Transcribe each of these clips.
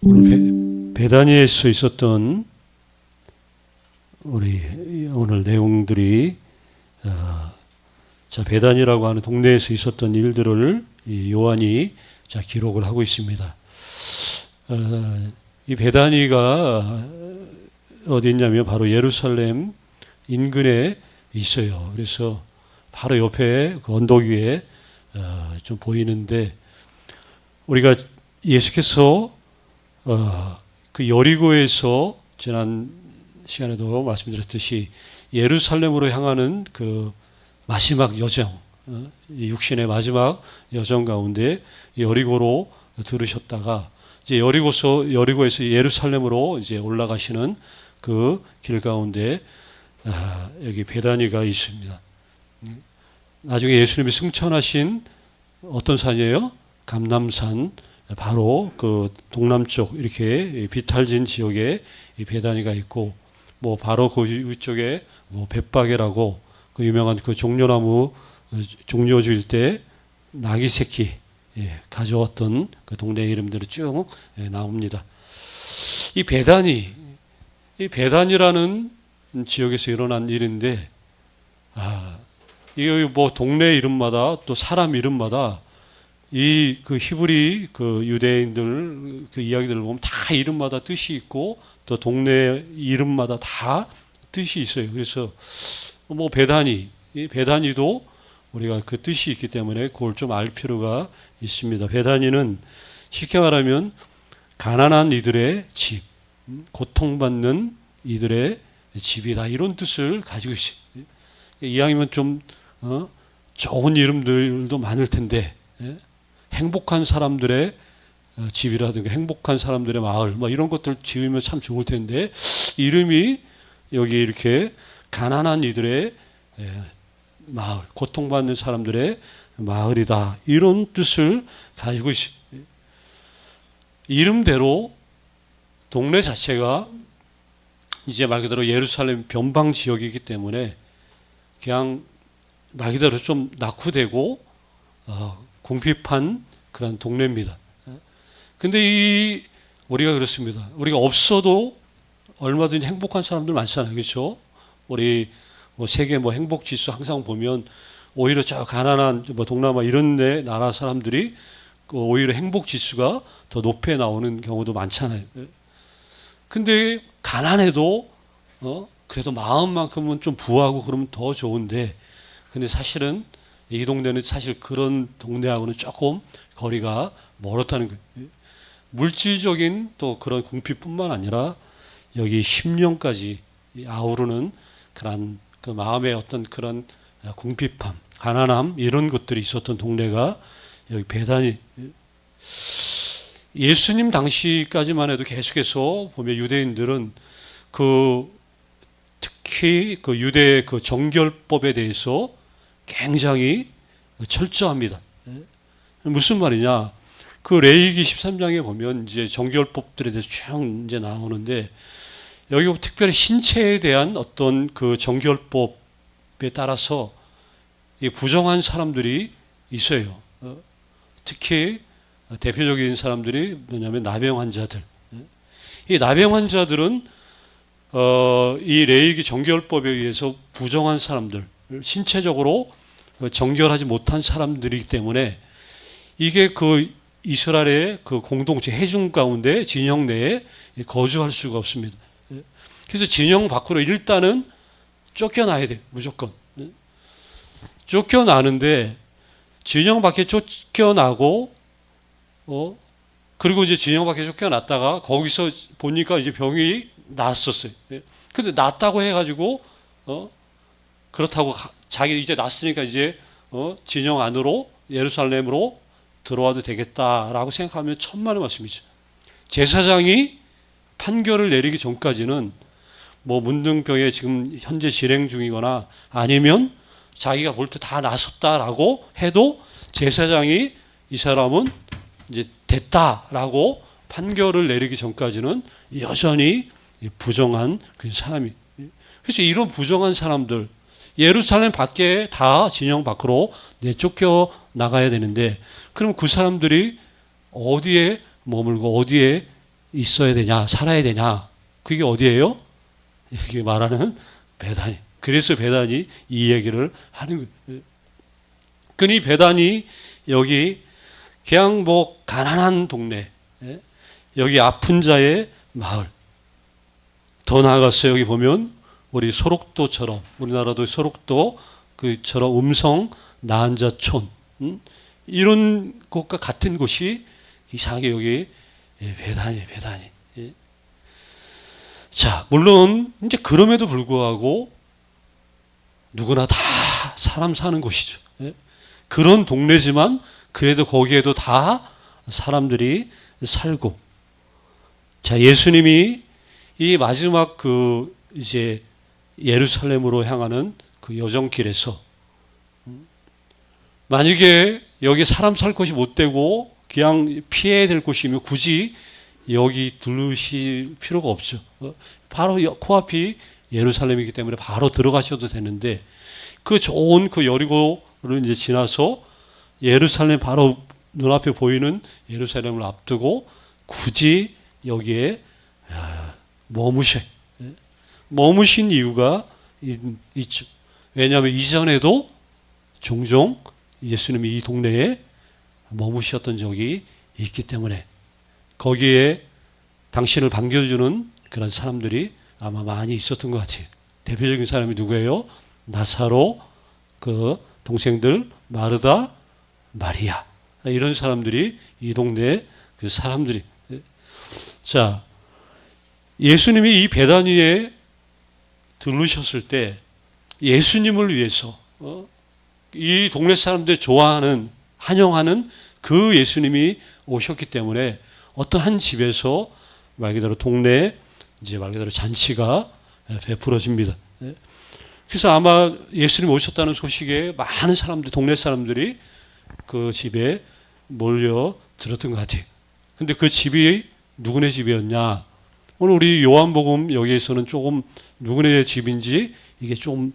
오늘 베다니에서 있었던 우리 오늘 내용들이 자 베다니라고 하는 동네에서 있었던 일들을 이 요한이 자 기록을 하고 있습니다. 이 베다니가 어디 있냐면 바로 예루살렘 인근에 있어요. 그래서 바로 옆에 그 언덕 위에 좀 보이는데 우리가 예수께서 그 여리고에서 지난 시간에도 말씀드렸듯이 예루살렘으로 향하는 그 마지막 여정, 육신의 마지막 여정 가운데 여리고로 들으셨다가 이제 여리고에서 예루살렘으로 이제 올라가시는 그 길 가운데 여기 베다니가 있습니다. 나중에 예수님이 승천하신 어떤 산이에요? 감람산. 바로 그 동남쪽 이렇게 비탈진 지역에 이 베다니가 있고 뭐 바로 그 위쪽에 뭐 벳바게라고 그 유명한 그 종려나무 종려 주일 때 나귀 새끼 가져왔던 그 동네 이름들이 쭉 나옵니다. 이 베다니라는 지역에서 일어난 일인데 이 뭐 동네 이름마다 또 사람 이름마다 이 그 히브리 그 유대인들 그 이야기들을 보면 다 이름마다 뜻이 있고 또 동네 이름마다 다 뜻이 있어요. 그래서 뭐 이 베다니도 우리가 그 뜻이 있기 때문에 그걸 좀 알 필요가 있습니다. 베다니는 쉽게 말하면 가난한 이들의 집, 고통받는 이들의 집이다 이런 뜻을 가지고 있어요. 이왕이면 좀 좋은 이름들도 많을 텐데. 행복한 사람들의 집이라든가 행복한 사람들의 마을 뭐 이런 것들 지으면 참 좋을 텐데 이름이 여기 이렇게 가난한 이들의 마을, 고통받는 사람들의 마을이다 이런 뜻을 가지고 있습니다. 이름대로 동네 자체가 이제 말 그대로 예루살렘 변방 지역이기 때문에 그냥 말 그대로 좀 낙후되고 궁핍한 그런 동네입니다. 근데 우리가 그렇습니다. 우리가 없어도 얼마든지 행복한 사람들 많잖아요. 그렇죠? 우리 뭐 세계 뭐 행복 지수 항상 보면 오히려 저 가난한 뭐 동남아 이런 데 나라 사람들이 오히려 행복 지수가 더 높게 나오는 경우도 많잖아요. 근데 가난해도 그래도 마음만큼은 좀 부하고 그러면 더 좋은데 근데 사실은 이 동네는 사실 그런 동네하고는 조금 거리가 멀었다는 거예요. 물질적인 또 그런 궁핍뿐만 아니라 여기 심령까지 아우르는 그런 그 마음의 어떤 그런 궁핍함, 가난함 이런 것들이 있었던 동네가 여기 베다니. 예수님 당시까지만 해도 계속해서 보면 유대인들은 특히 그 유대 그 정결법에 대해서 굉장히 철저합니다. 무슨 말이냐? 그 레위기 13장에 보면 이제 정결법들에 대해서 쭉 이제 나오는데 여기 특별히 신체에 대한 어떤 그 정결법에 따라서 부정한 사람들이 있어요. 특히 대표적인 사람들이 뭐냐면 나병 환자들. 이 나병 환자들은 이 레위기 정결법에 의해서 부정한 사람들, 신체적으로 정결하지 못한 사람들이기 때문에 이게 그 이스라엘의 그 공동체 회중 가운데 진영 내에 거주할 수가 없습니다. 그래서 진영 밖으로 일단은 쫓겨나야 돼요. 무조건. 쫓겨나는데 진영 밖에 쫓겨나고 그리고 이제 진영 밖에 쫓겨났다가 거기서 보니까 이제 병이 났었어요. 근데 낫다고 해가지고 그렇다고 자기 이제 났으니까 이제 진영 안으로 예루살렘으로 들어와도 되겠다라고 생각하면 천만의 말씀이죠. 제사장이 판결을 내리기 전까지는 뭐 문둥병에 지금 현재 진행 중이거나 아니면 자기가 볼 때 다 나섰다라고 해도 제사장이 이 사람은 이제 됐다라고 판결을 내리기 전까지는 여전히 부정한 그 사람이. 그래서 이런 부정한 사람들 예루살렘 밖에 다 진영 밖으로 내쫓겨 나가야 되는데 그럼 그 사람들이 어디에 머물고 어디에 있어야 되냐, 살아야 되냐. 그게 어디예요? 여기 말하는 베다니. 그래서 베다니 이 얘기를 하는 거예요. 그니 베다니 여기 그냥 뭐 가난한 동네, 여기 아픈 자의 마을. 더 나아가서 여기 보면 우리 소록도처럼, 우리나라도 소록도 그처럼 음성 나한자촌, 이런 곳과 같은 곳이 이상하게 여기 베다니. 자, 물론 이제 그럼에도 불구하고 누구나 다 사람 사는 곳이죠. 그런 동네지만 그래도 거기에도 다 사람들이 살고. 자, 예수님이 이 마지막 그 이제 예루살렘으로 향하는 그 여정길에서 만약에 여기 사람 살 곳이 못 되고 그냥 피해야 될 곳이면 굳이 여기 들르실 필요가 없죠. 바로 코앞이 예루살렘이기 때문에 바로 들어가셔도 되는데, 그 좋은 그 여리고를 이제 지나서 예루살렘 바로 눈앞에 보이는 예루살렘을 앞두고 굳이 여기에 머무신 이유가 있죠. 왜냐하면 이전에도 종종 예수님이 이 동네에 머무셨던 적이 있기 때문에 거기에 당신을 반겨주는 그런 사람들이 아마 많이 있었던 것 같아요. 대표적인 사람이 누구예요? 나사로, 그 동생들 마르다, 마리아, 이런 사람들이 이 동네 그 사람들이. 자, 예수님이 이 베다니에 들르셨을 때 예수님을 위해서 이 동네 사람들 좋아하는, 환영하는 그 예수님이 오셨기 때문에 어떤 한 집에서 말 그대로 동네에 이제 말 그대로 잔치가 베풀어집니다. 그래서 아마 예수님 오셨다는 소식에 많은 사람들, 동네 사람들이 그 집에 몰려 들었던 것 같아요. 근데 그 집이 누구네 집이었냐? 오늘 우리 요한복음 여기에서는 조금 누구네 집인지 이게 좀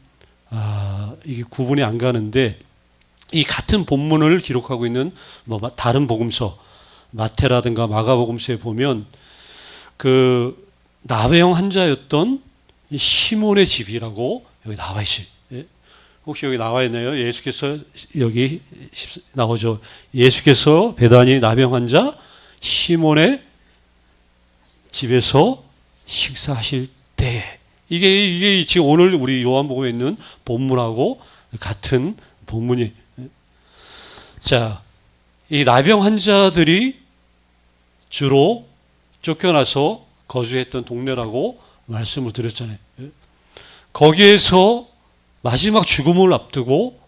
이게 구분이 안 가는데, 이 같은 본문을 기록하고 있는 뭐 다른 복음서, 마태라든가 마가복음서에 보면 그 나병 환자였던 시몬의 집이라고 여기 나와 있어요. 혹시 여기 나와 있나요? 예수께서 여기 나오죠. 예수께서 베다니 나병 환자 시몬의 집에서 식사하실 때, 이게 지금 오늘 우리 요한복음에 있는 본문하고 같은 본문이. 자, 이 나병 환자들이 주로 쫓겨나서 거주했던 동네라고 말씀을 드렸잖아요. 거기에서 마지막 죽음을 앞두고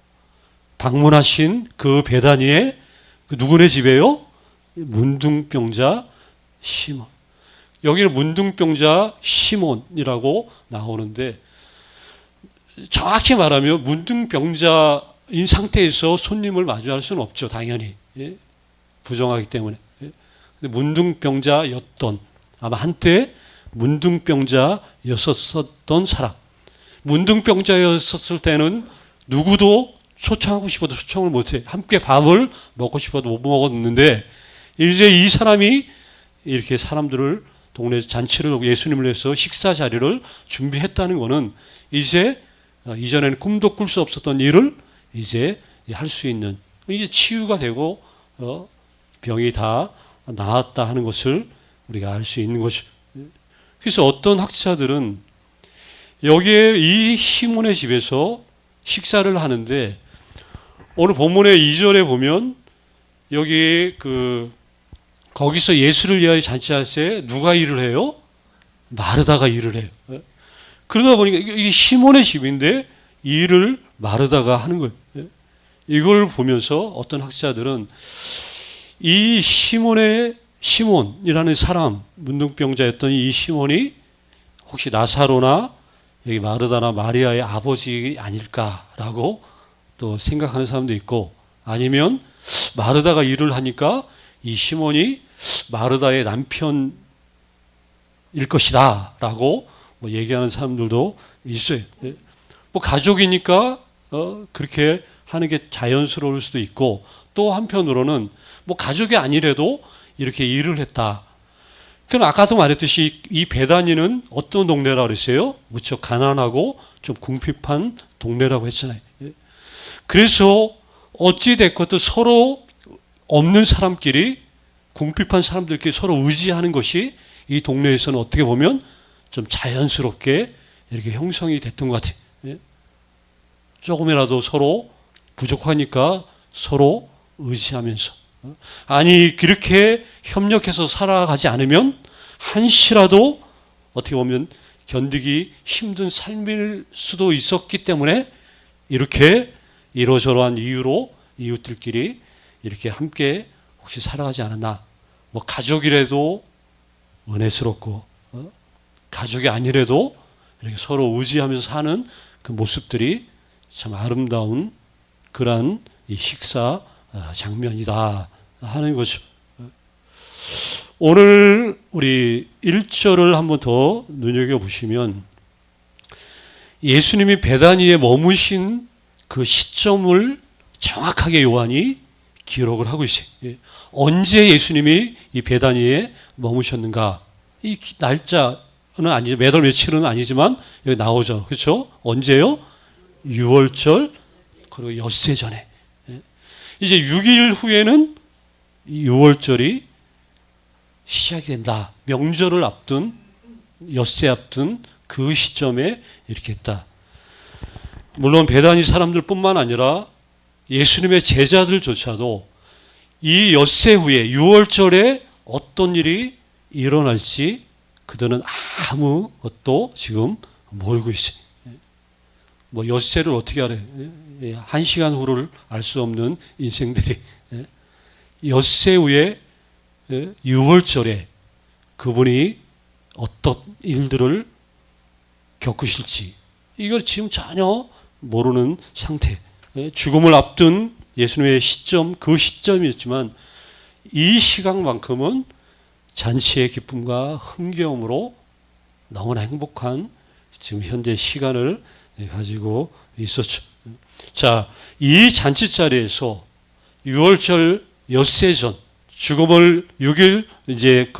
방문하신 그 베다니의 그 누구네 집이에요? 문둥병자 시몬. 여기는 문둥병자 시몬이라고 나오는데, 정확히 말하면 문둥병자인 상태에서 손님을 마주할 수는 없죠. 당연히. 부정하기 때문에. 근데 문둥병자였던, 아마 한때 문둥병자였었던 사람. 문둥병자였었을 때는 누구도 초청하고 싶어도 초청을 못해. 함께 밥을 먹고 싶어도 못 먹었는데, 이제 이 사람이 이렇게 사람들을 동네 잔치를 예수님을 위해서 식사 자리를 준비했다는 것은 이제 이전에는 꿈도 꿀 수 없었던 일을 이제 할 수 있는, 이제 치유가 되고 병이 다 나았다 하는 것을 우리가 알 수 있는 것이죠. 그래서 어떤 학자들은 여기에 이 시몬의 집에서 식사를 하는데, 오늘 본문의 2절에 보면 여기 거기서 예수를 위하여 잔치할 때 누가 일을 해요? 마르다가 일을 해요. 그러다 보니까 이 시몬의 집인데 일을 마르다가 하는 거예요. 이걸 보면서 어떤 학자들은 이 시몬이라는 사람, 문둥병자였던 이 시몬이 혹시 나사로나 여기 마르다나 마리아의 아버지 아닐까라고 또 생각하는 사람도 있고, 아니면 마르다가 일을 하니까 이 시몬이 마르다의 남편일 것이다 라고 뭐 얘기하는 사람들도 있어요. 뭐 가족이니까 그렇게 하는 게 자연스러울 수도 있고, 또 한편으로는 뭐 가족이 아니래도 이렇게 일을 했다. 그럼 아까도 말했듯이 이 베다니는 어떤 동네라고 그랬어요? 무척 가난하고 좀 궁핍한 동네라고 했잖아요. 그래서 어찌 됐건 서로 없는 사람끼리, 궁핍한 사람들끼리 서로 의지하는 것이 이 동네에서는 어떻게 보면 좀 자연스럽게 이렇게 형성이 됐던 것 같아요. 조금이라도 서로 부족하니까 서로 의지하면서. 아니 그렇게 협력해서 살아가지 않으면 한시라도 어떻게 보면 견디기 힘든 삶일 수도 있었기 때문에 이렇게 이러저러한 이유로 이웃들끼리 이렇게 함께 혹시 살아가지 않았나. 뭐 가족이라도 은혜스럽고 가족이 아니라도 이렇게 서로 의지하면서 사는 그 모습들이 참 아름다운 그러한 이 식사 장면이다 하는 거죠. 오늘 우리 1절을 한번 더 눈여겨보시면 예수님이 베다니에 머무신 그 시점을 정확하게 요한이 기록을 하고 있어요. 언제 예수님이 이 베다니에 머무셨는가? 이 날짜는 아니죠. 몇 월 며칠은 아니지만 여기 나오죠. 그렇죠? 언제요? 6월절 그리고 엿새 전에. 이제 6일 후에는 6월절이 시작이 된다. 명절을 앞둔 엿새 앞둔 그 시점에 이렇게 했다. 물론 베다니 사람들뿐만 아니라 예수님의 제자들조차도 이 엿새 후에 6월절에 어떤 일이 일어날지 그들은 아무것도 지금 모르고 있어요. 뭐 엿새를 어떻게 알아요? 한 시간 후를 알 수 없는 인생들이 엿새 후에 6월절에 그분이 어떤 일들을 겪으실지 이걸 지금 전혀 모르는 상태. 죽음을 앞둔 예수님의 시점, 그 시점이었지만 이 시간만큼은 잔치의 기쁨과 흥겨움으로 너무나 행복한 지금 현재 시간을 가지고 있었죠. 자, 이 잔치 자리에서 6월절 엿새 전 죽음을 6일 이제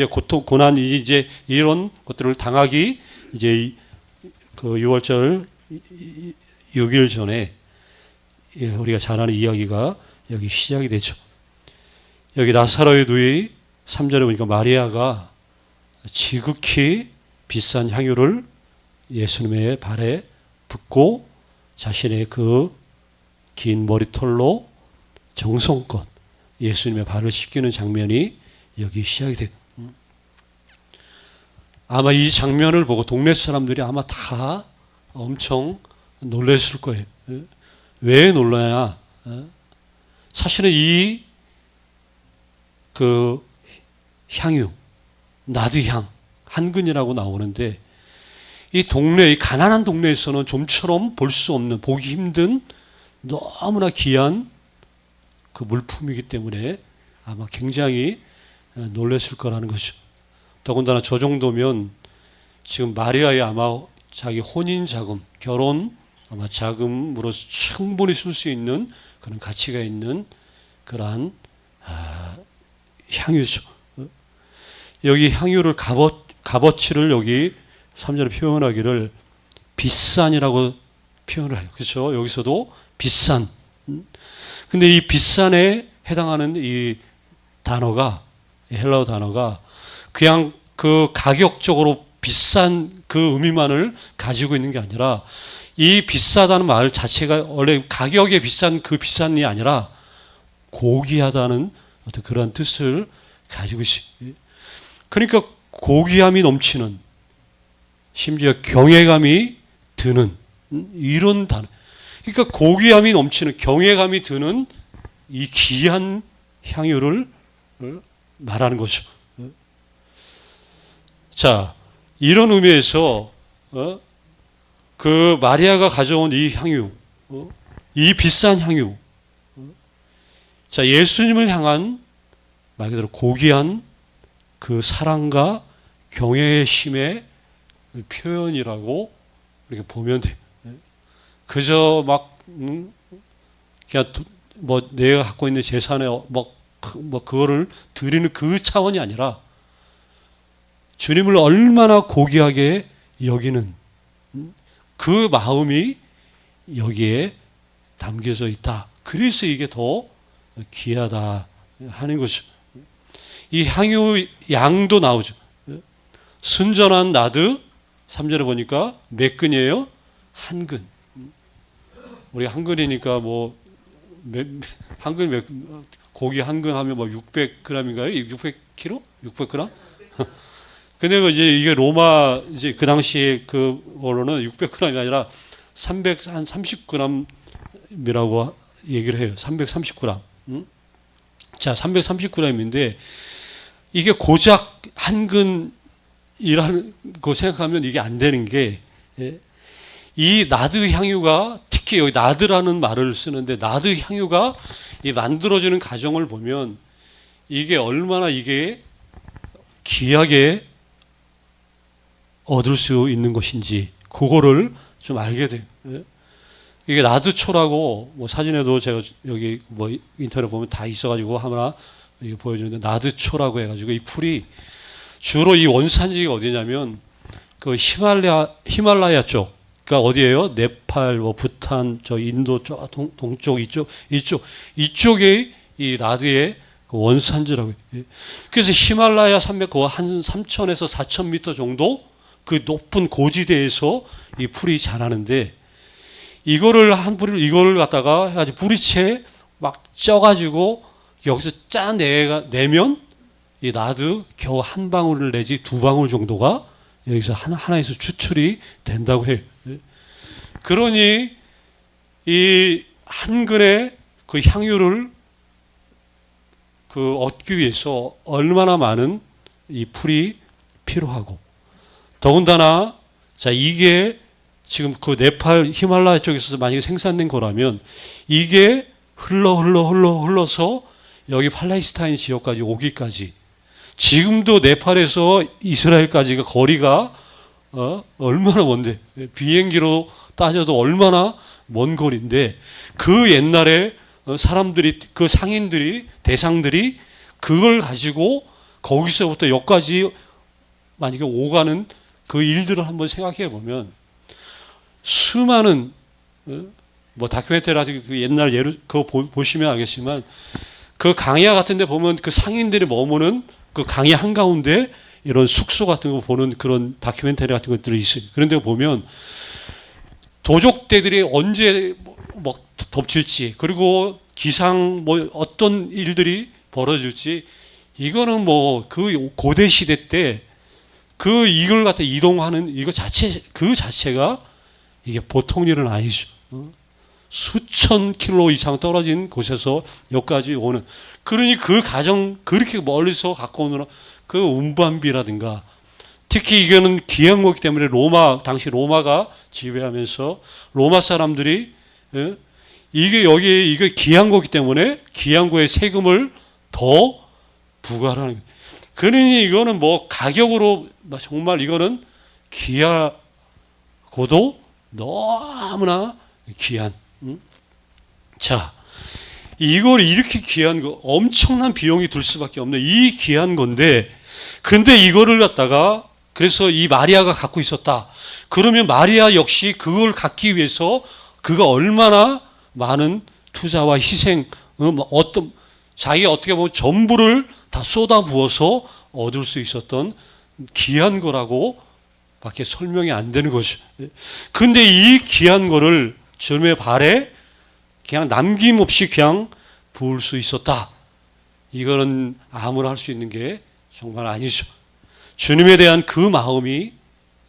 고통 고난 이제 이런 것들을 당하기 이제 그 6월절 6일 전에 우리가 잘 아는 이야기가 여기 시작이 되죠. 여기 나사로의 누이 3절에 보니까 마리아가 지극히 비싼 향유를 예수님의 발에 붓고 자신의 그 긴 머리털로 정성껏 예수님의 발을 씻기는 장면이 여기 시작이 돼요. 아마 이 장면을 보고 동네 사람들이 아마 다 엄청 놀랐을 거예요. 왜 놀라냐? 사실은 이 그 향유, 나드향, 한근이라고 나오는데 이 동네, 이 가난한 동네에서는 좀처럼 볼 수 없는, 보기 힘든 너무나 귀한 그 물품이기 때문에 아마 굉장히 놀랐을 거라는 거죠. 더군다나 저 정도면 지금 마리아의 아마 자기 혼인 자금, 결혼 아마 자금으로 충분히 쓸 수 있는 그런 가치가 있는 그러한 향유죠. 여기 향유를 값어치를 여기 3절에 표현하기를 비싼이라고 표현을 해요. 그렇죠? 여기서도 비싼. 근데 이 비싼에 해당하는 이 단어가 헬라어 단어가 그냥 그 가격적으로 비싼 그 의미만을 가지고 있는 게 아니라 이 비싸다는 말 자체가 원래 가격에 비싼 그 비싼이 아니라 고귀하다는 어떤 그런 뜻을 가지고 있어요. 그러니까 고귀함이 넘치는 심지어 경외감이 드는 이런 단어. 그러니까 고귀함이 넘치는 경외감이 드는 이 귀한 향유를 말하는 거죠. 자, 이런 의미에서 그 마리아가 가져온 이 향유, 이 비싼 향유, 자 예수님을 향한 말 그대로 고귀한 그 사랑과 경외의 심의 표현이라고 이렇게 보면 돼. 그저 막 그냥 뭐 내가 갖고 있는 재산에 뭐 그거를 드리는 그 차원이 아니라 주님을 얼마나 고귀하게 여기는 그 마음이 여기에 담겨져 있다. 그래서 이게 더 귀하다 하는 것이죠. 이 향유 양도 나오죠. 순전한 나드 3절에 보니까 몇 근이에요? 한 근. 우리 한 근이니까 뭐 한 근 고기 한 근 하면 뭐 600g인가요? 600kg? 600g? 근데 뭐 이제 이게 로마 이제 그 당시에 그거로는 600g이 아니라 330g이라고 얘기를 해요. 330g. 자, 330g인데 이게 고작 한 근이라는 거 생각하면 이게 안 되는 게, 이 나드 향유가 특히 여기 나드라는 말을 쓰는데 나드 향유가 이 만들어지는 과정을 보면 이게 얼마나 이게 귀하게 얻을 수 있는 것인지 그거를 좀 알게 돼요. 이게 나드초라고 뭐 사진에도 제가 여기 뭐 인터넷 보면 다 있어가지고 하나 이거 보여주는데 나드초라고 해가지고 이 풀이 주로 이 원산지가 어디냐면 그 히말라야 쪽, 그러니까 어디예요? 네팔, 뭐 부탄, 저 인도 저 동쪽 이쪽에 이 나드의 그 원산지라고 해요. 그래서 히말라야 산맥 그 한 3,000에서 4,000m 정도 그 높은 고지대에서 이 풀이 자라는데 이거를 이거를 갖다가 아주 뿌리채 막 쪄가지고 여기서 짜내면 이 나드 겨우 한 방울 내지 두 방울 정도가 여기서 하나에서 추출이 된다고 해요. 그러니 이 한 근의 그 향유를 얻기 위해서 얼마나 많은 이 풀이 필요하고, 더군다나 자 이게 지금 그 네팔 히말라야 쪽에서 만약에 생산된 거라면 이게 흘러서 여기 팔레스타인 지역까지 오기까지, 지금도 네팔에서 이스라엘까지가 거리가 얼마나 먼데, 비행기로 따져도 얼마나 먼 거리인데 그 옛날에 사람들이 그 상인들이 대상들이 그걸 가지고 거기서부터 여기까지 만약에 오가는 그 일들을 한번 생각해 보면 수많은 뭐 다큐멘터리 그 옛날 그거 보시면 알겠지만 그 강야 같은 데 보면 그 상인들이 머무는 그 강야 한가운데 이런 숙소 같은 거 보는 그런 다큐멘터리 같은 것들이 있어요. 그런 데 보면 도적대들이 언제 뭐 덮칠지, 그리고 기상 뭐 어떤 일들이 벌어질지, 이거는 뭐 그 고대 시대 때 그 이걸 갖다 이동하는 이거 자체가 이게 보통 일은 아니죠. 수천 킬로 이상 떨어진 곳에서 여기까지 오는, 그러니 그 가정 그렇게 멀리서 갖고 오는 그 운반비라든가, 특히 이거는 귀한 거기 때문에 당시 로마가 지배하면서 로마 사람들이 이게 귀한 거기 때문에 귀한 거에 세금을 더 부과하는 거예요. 그러니 이거는 뭐 가격으로 정말 이거는 귀하고도 너무나 귀한. 자, 이걸 이렇게 귀한 거, 엄청난 비용이 들 수밖에 없는 이 귀한 건데, 근데 이거를 갖다가 그래서 이 마리아가 갖고 있었다. 그러면 마리아 역시 그걸 갖기 위해서 그가 얼마나 많은 투자와 희생, 자기가 어떻게 보면 전부를 다 쏟아 부어서 얻을 수 있었던 귀한 거라고 밖에 설명이 안 되는 것이죠. 근데 이 귀한 거를 주님의 발에 그냥 남김없이 그냥 부을 수 있었다. 이거는 아무나 할 수 있는 게 정말 아니죠. 주님에 대한 그 마음이,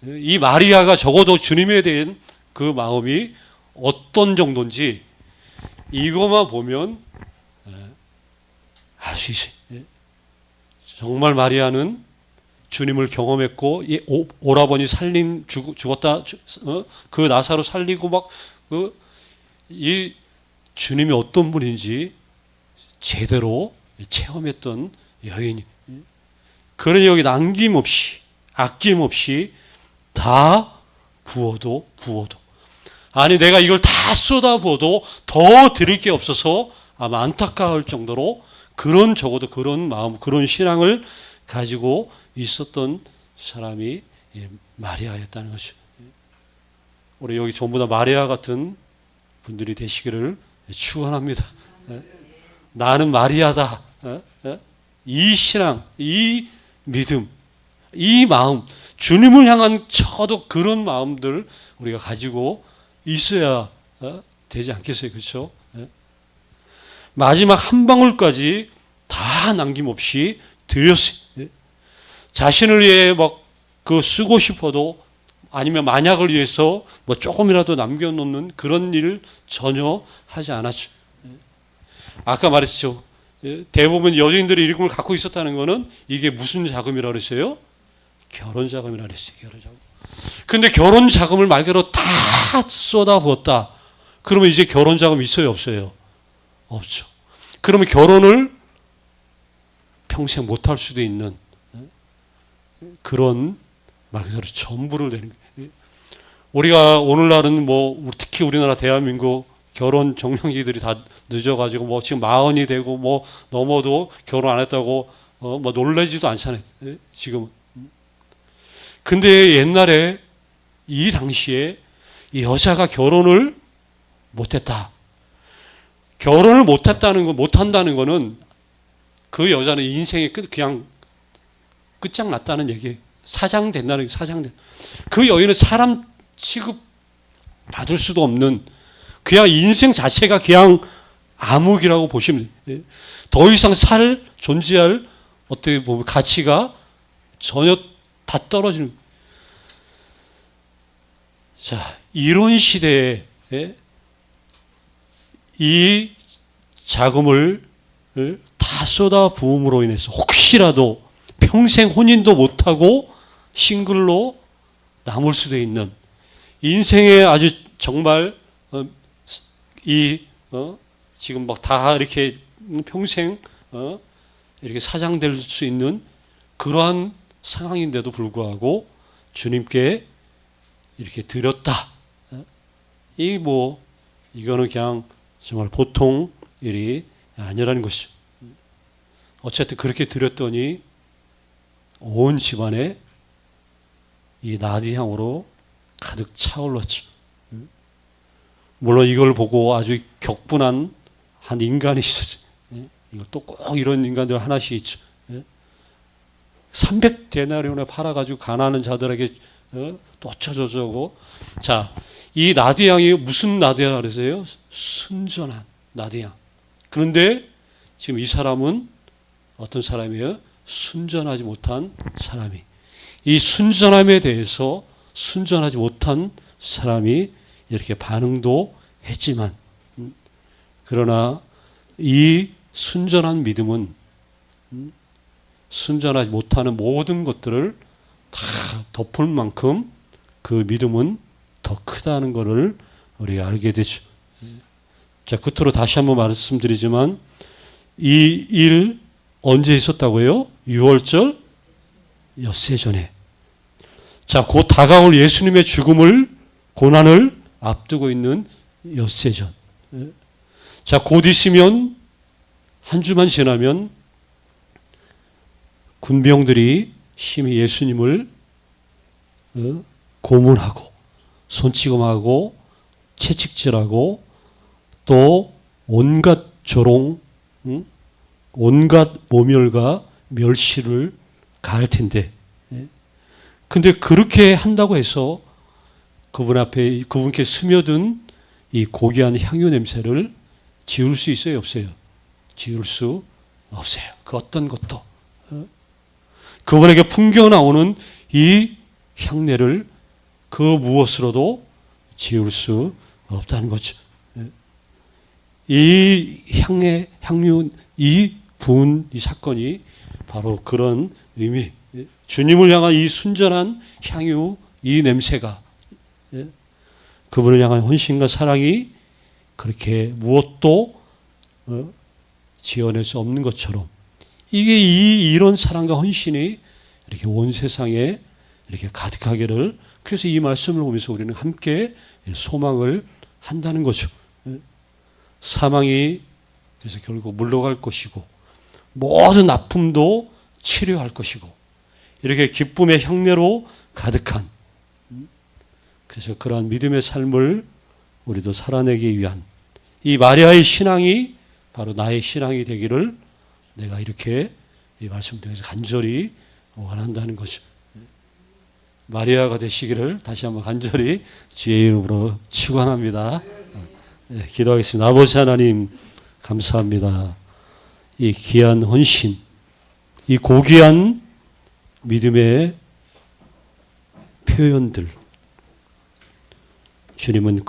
이 마리아가 적어도 주님에 대한 그 마음이 어떤 정도인지 이것만 보면 알 수 있어요. 정말 마리아는 주님을 경험했고, 오라버니 죽었다, 그 나사로 살리고 막 이 주님이 어떤 분인지 제대로 체험했던 여인이. 그러니 여기 남김없이 아낌없이 다 부어도 아니 내가 이걸 다 쏟아부어도 더 드릴 게 없어서 아마 안타까울 정도로 적어도 그런 마음, 그런 신앙을 가지고 있었던 사람이 마리아였다는 것이죠. 우리 여기 전부 다 마리아 같은 분들이 되시기를 축원합니다. 나는 마리아다. 이 신앙, 이 믿음, 이 마음, 주님을 향한 적어도 그런 마음들 우리가 가지고 있어야 되지 않겠어요? 그렇죠? 마지막 한 방울까지 다 남김없이 드렸어요. 자신을 위해 막 그 쓰고 싶어도 아니면 만약을 위해서 뭐 조금이라도 남겨놓는 그런 일 전혀 하지 않았죠. 아까 말했죠. 대부분 여주인들이 일금을 갖고 있었다는 것은 이게 무슨 자금이라고 그랬어요? 결혼 자금이라고 그랬어요. 결혼 자금. 근데 결혼 자금을 말 그대로 다 쏟아부었다. 그러면 이제 결혼 자금 있어요? 없어요? 없죠. 그러면 결혼을 평생 못할 수도 있는 그런 말 그대로 전부를 내는 거예요. 우리가 오늘날은 뭐 특히 우리나라 대한민국 결혼 정년기들이 다 늦어가지고 뭐 지금 40이 되고 뭐 넘어도 결혼 안 했다고 뭐 놀라지도 않잖아요. 지금. 근데 옛날에 이 당시에 여자가 결혼을 못했다. 결혼을 못했다는 거, 못한다는 거는 그 여자는 인생의 그냥 끝장났다는 얘기예요. 사장된다는 얘기, 사장된. 그 여인은 사람 취급 받을 수도 없는 그냥 인생 자체가 그냥 암흑이라고 보시면 돼요. 더 이상 존재할 어떻게 보면 가치가 전혀 다 떨어지는. 자, 이런 시대에 이 자금을 다 쏟아 부음으로 인해서 혹시라도 평생 혼인도 못하고 싱글로 남을 수도 있는 인생에 아주 정말 지금 막 다 이렇게 평생 이렇게 사장될 수 있는 그러한 상황인데도 불구하고 주님께 이렇게 드렸다. 이거는 그냥 정말 보통 일이 아니라는 것이죠. 어쨌든 그렇게 드렸더니 온 집안에 이 나디 향으로 가득 차올랐죠. 물론 이걸 보고 아주 격분한 한 인간이 있었죠. 이걸 또 꼭 이런 인간들 하나씩 있죠. 300데나리온에 팔아가지고 가난한 자들에게 또 쳐줘고. 자, 이 나디향이 무슨 나디향이라고 그러세요? 순전한 나디향. 그런데 지금 이 사람은 어떤 사람이에요? 순전하지 못한 사람이. 이 순전함에 대해서 순전하지 못한 사람이 이렇게 반응도 했지만, 그러나 이 순전한 믿음은 순전하지 못하는 모든 것들을 다 덮을 만큼 그 믿음은 더 크다는 것을 우리가 알게 되죠. 자, 끝으로 다시 한번 말씀드리지만 이 일 언제 있었다고요? 6월절 엿새 전에. 자, 곧 다가올 예수님의 죽음을, 고난을 앞두고 있는 엿새 전. 자, 곧 있으면 한 주만 지나면 군병들이 심히 예수님을 고문하고 손찌검하고 채찍질하고 또 온갖 조롱, 온갖 모멸과 멸시를 가할 텐데, 근데 그렇게 한다고 해서 그분 앞에, 그분께 스며든 이 고귀한 향유 냄새를 지울 수 있어요, 없어요? 지울 수 없어요. 그 어떤 것도. 그분에게 풍겨 나오는 이 향내를 그 무엇으로도 지울 수 없다는 거죠. 이 향유, 이 부은 이 사건이 바로 그런 의미, 주님을 향한 이 순전한 향유, 이 냄새가 그분을 향한 헌신과 사랑이 그렇게 무엇도 지어낼 수 없는 것처럼, 이게 이런 사랑과 헌신이 이렇게 온 세상에 이렇게 가득하기를, 그래서 이 말씀을 보면서 우리는 함께 소망을 한다는 거죠. 사망이 그래서 결국 물러갈 것이고 모든 아픔도 치료할 것이고 이렇게 기쁨의 향내로 가득한, 그래서 그러한 믿음의 삶을 우리도 살아내기 위한 이 마리아의 신앙이 바로 나의 신앙이 되기를 내가 이렇게 이 말씀 통해서 간절히 원한다는 것입니다. 마리아가 되시기를 다시 한번 간절히 주의 이름으로 축원합니다. 네, 기도하겠습니다. 아버지 하나님 감사합니다. 이 귀한 헌신, 이 고귀한 믿음의 표현들, 주님은